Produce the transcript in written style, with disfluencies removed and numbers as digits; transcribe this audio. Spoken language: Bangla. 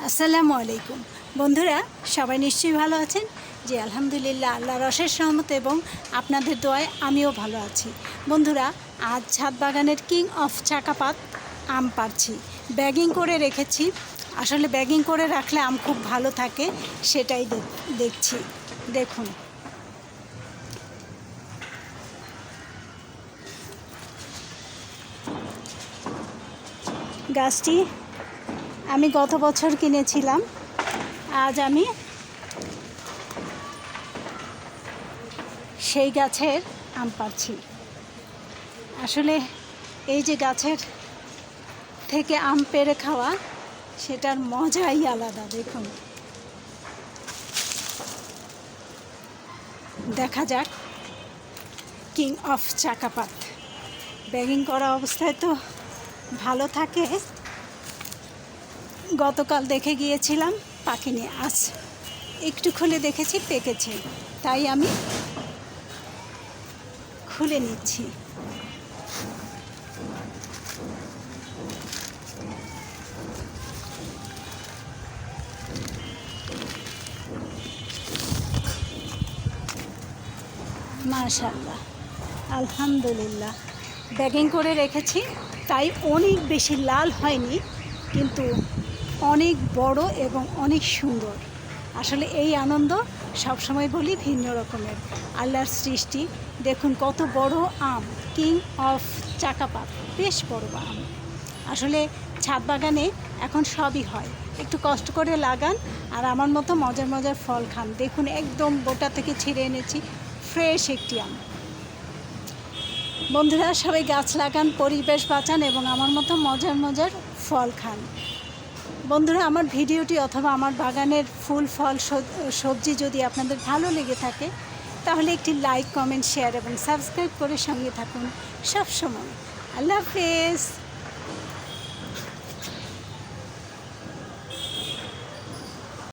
আসসালামু আলাইকুম বন্ধুরা, সবাই নিশ্চয়ই ভালো আছেন। জি আলহামদুলিল্লাহ, আল্লাহর অশেষ রহমত এবং আপনাদের দোয়ায় আমিও ভালো আছি। বন্ধুরা, আজ ছাদ বাগানের কিং অফ চাকাপাত আম পাড়ছি। ব্যাগিং করে রেখেছি। আসলে ব্যাগিং করে রাখলে আম খুব ভালো থাকে, সেটাই দেখছি। দেখুন, গাছটি আমি গত বছর কিনেছিলাম। আজ আমি সেই গাছের আম পাড়ছি। আসলে এই যে গাছের থেকে আম পেড়ে খাওয়া, সেটার মজাই আলাদা। দেখুন, দেখা যাক কিং অফ চাকাপাত। ব্যাগিং করা অবস্থায় তো ভালো থাকে। গতকাল দেখে গিয়েছিলাম, পাকেনি। আজ একটু খুলে দেখেছি পেকেছে, তাই আমি খুলে নিচ্ছি। মাশাআল্লাহ, আলহামদুলিল্লাহ। ব্যাগিং করে রেখেছি, তাই অনেক বেশি লাল হয়নি, কিন্তু অনেক বড় এবং অনেক সুন্দর। আসলে এই আনন্দ সবসময় বলি ভিন্ন রকমের। আল্লাহর সৃষ্টি। দেখুন কত বড় আম, কিং অফ চাকাপাত, বেশ বড় আম। আসলে ছাদ বাগানে এখন সবই হয়, একটু কষ্ট করে লাগান আর আমার মতো মজার মজার ফল খান। দেখুন, একদম বোটা থেকে ছিঁড়ে এনেছি, ফ্রেশ একটি আম। বন্ধুরা, সবাই গাছ লাগান, পরিবেশ বাঁচান এবং আমার মতো মজার মজার ফল খান। বন্ধুরা, আমার ভিডিওটি অথবা আমার বাগানের ফুল ফল সবজি যদি আপনাদের ভালো লেগে থাকে, তাহলে একটি লাইক, কমেন্ট, শেয়ার এবং সাবস্ক্রাইব করে সঙ্গে থাকুন সব সময়। আল্লাহ হাফেজ।